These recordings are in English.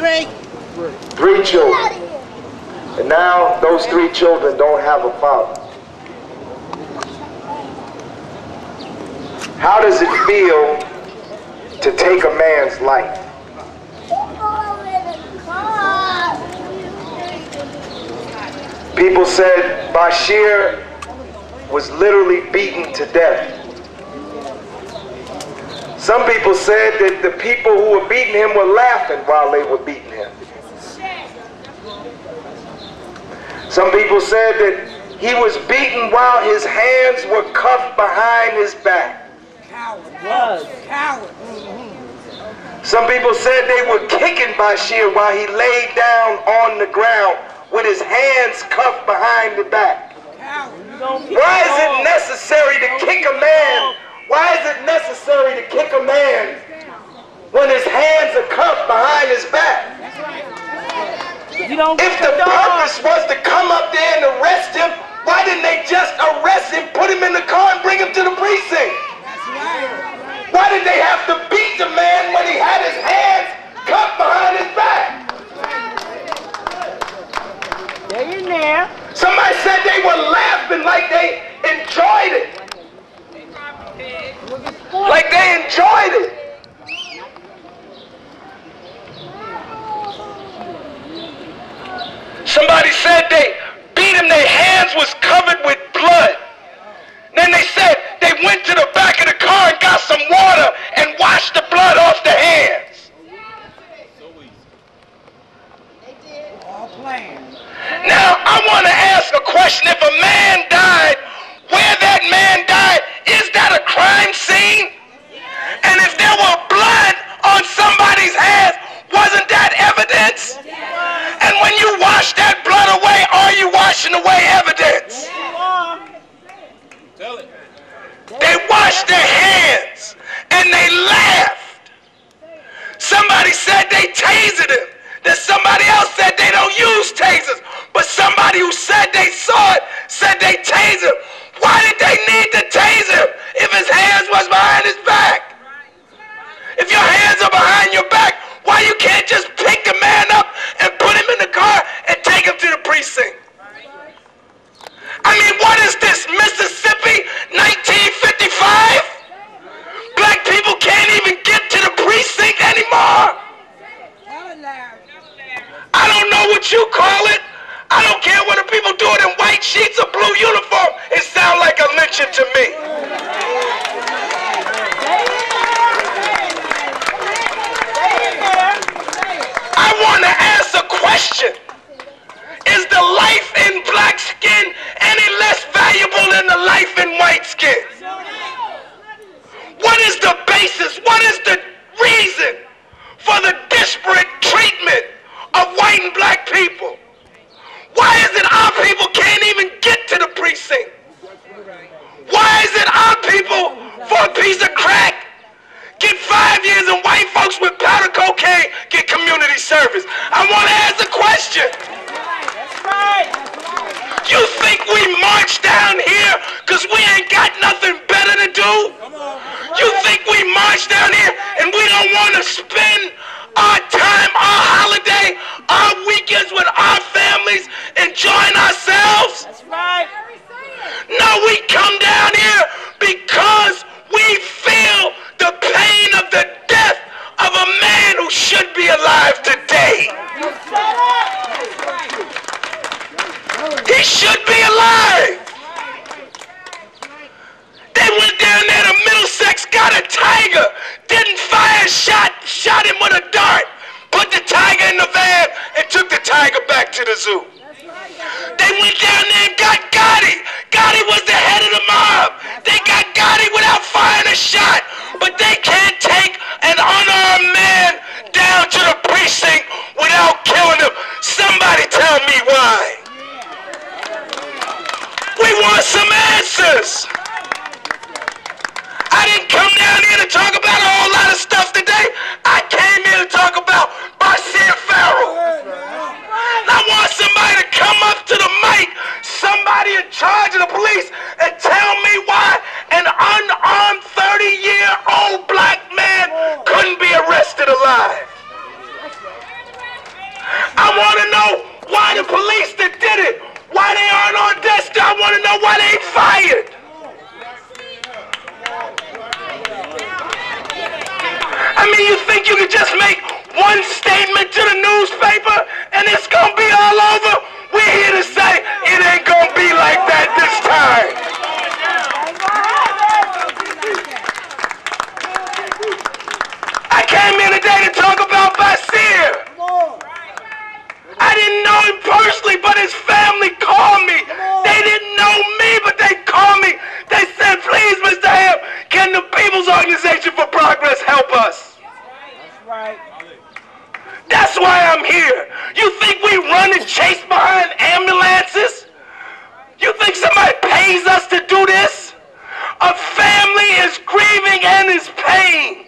3 children. And now those 3 children don't have a father. How does it feel to take a man's life? People said Basire was literally beaten to death. Some people said that the people who were beating him were laughing while they were beating him. Some people said that he was beaten while his hands were cuffed behind his back. Coward. Some people said they were kicking Basire while he laid down on the ground with his hands cuffed behind the back. Why is it necessary to kick a man? Why is it necessary to kick a man when his hands are cuffed behind his back? If the purpose was to come up there and arrest him, why didn't they just arrest him, put him in the car, and bring him to the precinct? Why did they have to beat the man when he had his hands cuffed behind his back? They're in there. Somebody said they were laughing like they enjoyed it. Like they enjoyed it. Somebody said they beat him, their hands was covered with blood. Then they said they went to the back of the car and got some water and washed the blood off the hands. Now, I want to ask a question. If a man died, where that man died, is that a crime scene? And if there were blood on somebody's hands, wasn't that evidence? And when you wash that blood away, are you washing away evidence? They washed their hands and they laughed. Somebody said they tasered him. Then somebody else said they don't use tasers. But somebody who said they saw it said they tased him. Why did they need to tase him if his hands was behind his back? If your hands are behind your back, why you can't just pick the man up and put him in the car and take him to the precinct? I mean, what is this, Mississippi 1955? Black people can't even get to the precinct anymore. I don't know what you call it. I don't care whether people do it in white sheets or blue uniform. It sounds like a lynching to me. I want to ask a question. Is the life in black skin any less valuable than the life in white skin? What is the basis? What is the reason for the disparate treatment of white and black people? Why is it our people can't even get to the precinct? Why is it our people, for a piece of crack, get 5 years and white folks with powder cocaine get community service? I want to ask a question. You think we march down here because we ain't got nothing better to do? You think we march down here and we don't want to spend our time, our holiday, our weekends with our families, enjoying ourselves? That's right. No, we come down here because we feel the pain of the death of a man who should be alive today. He should be alive. They went down there to Middlesex, got a tiger, didn't fire a shot, shot him with a dart, put the tiger in the van, and took the tiger back to the zoo. They went down there and got Gotti. Gotti was the head of the mob. They got Gotti without firing a shot, but they can't take an unarmed man down to the precinct without killing him. Somebody tell me why. We want some answers. I didn't come down here to talk about a whole lot of stuff today. I came here to talk about Basire Farrell. I want somebody to come up to the mic, somebody in charge of the police, and tell me why an unarmed 30-year-old black why they ain't fired. I mean, you think you can just make one statement to the newspaper and it's gonna be all over? We're here to say it ain't gonna be like that this time. I came here today to talk about Basire. I didn't know him personally, but his family called me. They didn't know me, but they called me. They said, please, Mr. Hamm, can the People's Organization for Progress help us? That's right. That's why I'm here. You think we run and chase behind ambulances? You think somebody pays us to do this? A family is grieving and is pain.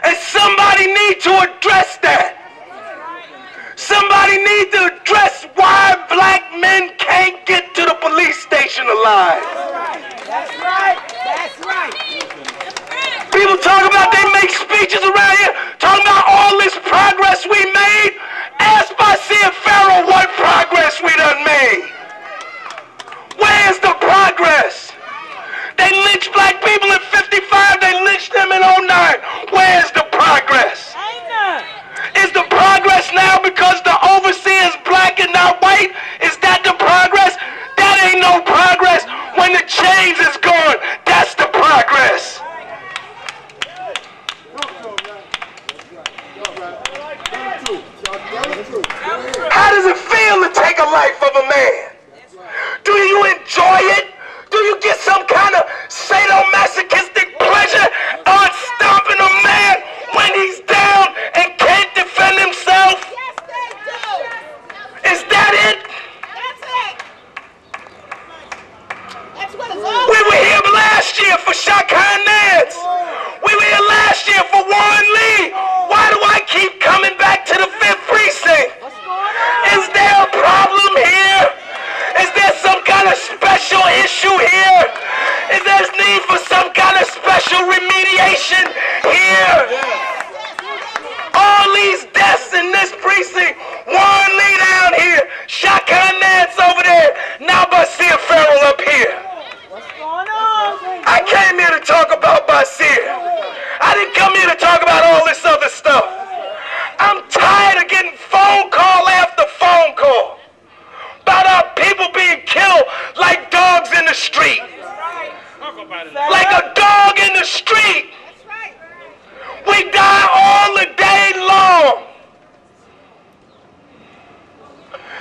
And somebody needs to address that. Somebody needs to address why black men can't get to the police station alive. That's right. That's right. People talk about they make speeches around here, talking about all this progress we made. Ask Basire Farrell what progress we done made. Where's the progress? They lynched black people in 55, they lynched them in 09. Where's the progress? Ain't none. Is the progress now because the overseer is black and not white? Is that the progress? That ain't no progress. When the change is gone, that's the progress. How does it feel to take a life of a man? Do you enjoy it? Do you get some kind of sadomasochistic pleasure on stomping a man when he's down and can't defend himself? Yes, they do. Is that it? That's it. That's what it's all We were here last year for Shotgun Nance. We were here last year for Warren Lee. Why do I keep coming back to the 5th precinct? What's going on? Is there a problem here? Is there some kind of special issue here? Is there need for some kind of special remediation here? All these deaths in this precinct, Warren Lee down here, Shotgun Nance over there, now Basire Farrell up here. What's going on? I came here to talk about Basire. I didn't come here to talk about all this other stuff. I'm tired of getting phone call after phone call about our people being killed like dogs in the street. Like a dog in the street. We die all the day long.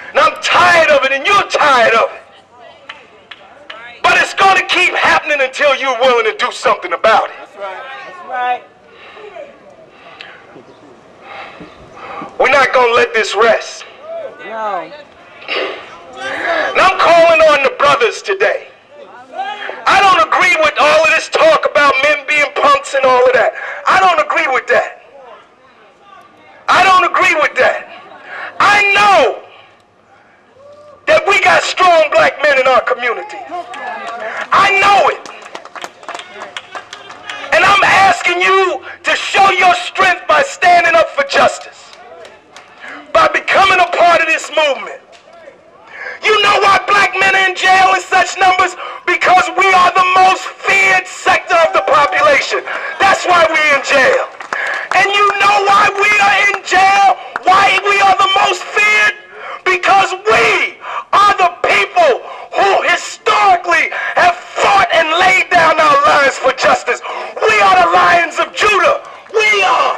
And I'm tired of it, and you're tired of it. But it's going to keep happening until you're willing to do something about it. That's right. That's right. We're not going to let this rest. No. And I'm calling on the brothers today. I don't agree with all of this talk about men being punks and all of that. I don't agree with that. I don't agree with that. I know that we got strong black men in our community. I know it. And I'm asking you to show your strength by standing up for justice, by becoming a part of this movement. You know why black men are in jail in such numbers? Because we are the most feared sector of the population. That's why we're in jail. And you know why we are in jail? Why we are the most feared? Because we are the people who historically have fought and laid down our lives for justice. We are the Lions of Judah. We are.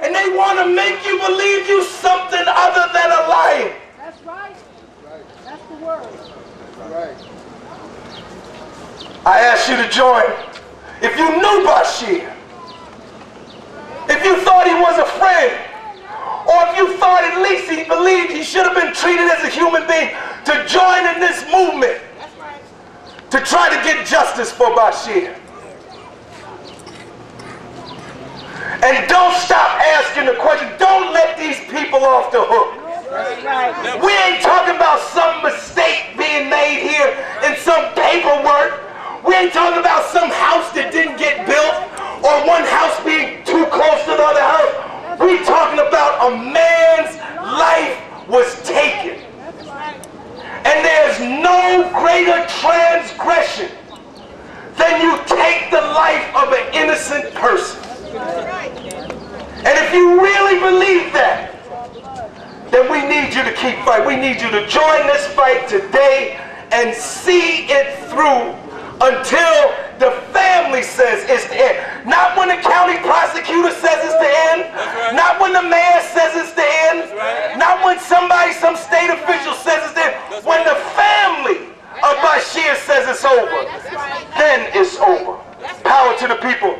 And they want to make you believe you something other than a lion. That's right. That's the word. Right. I ask you to join. If you knew Basire, if you thought he was a friend, or if you thought at least he believed he should have been treated as a human being, to join in this movement, to try to get justice for Basire. And don't stop asking the question. Don't let these people off the hook. That's right. We ain't talking about some mistake being made here in some paperwork. We ain't talking about some house that didn't get built or one house being too close to the other house. We talking about a man's life was taken. And there's no keep fighting. We need you to join this fight today and see it through until the family says it's the end. Not when the county prosecutor says it's the end. Not when the mayor says it's the end. Not when somebody, some state official says it's the end. When the family of Basire says it's over, then it's over. Power to the people.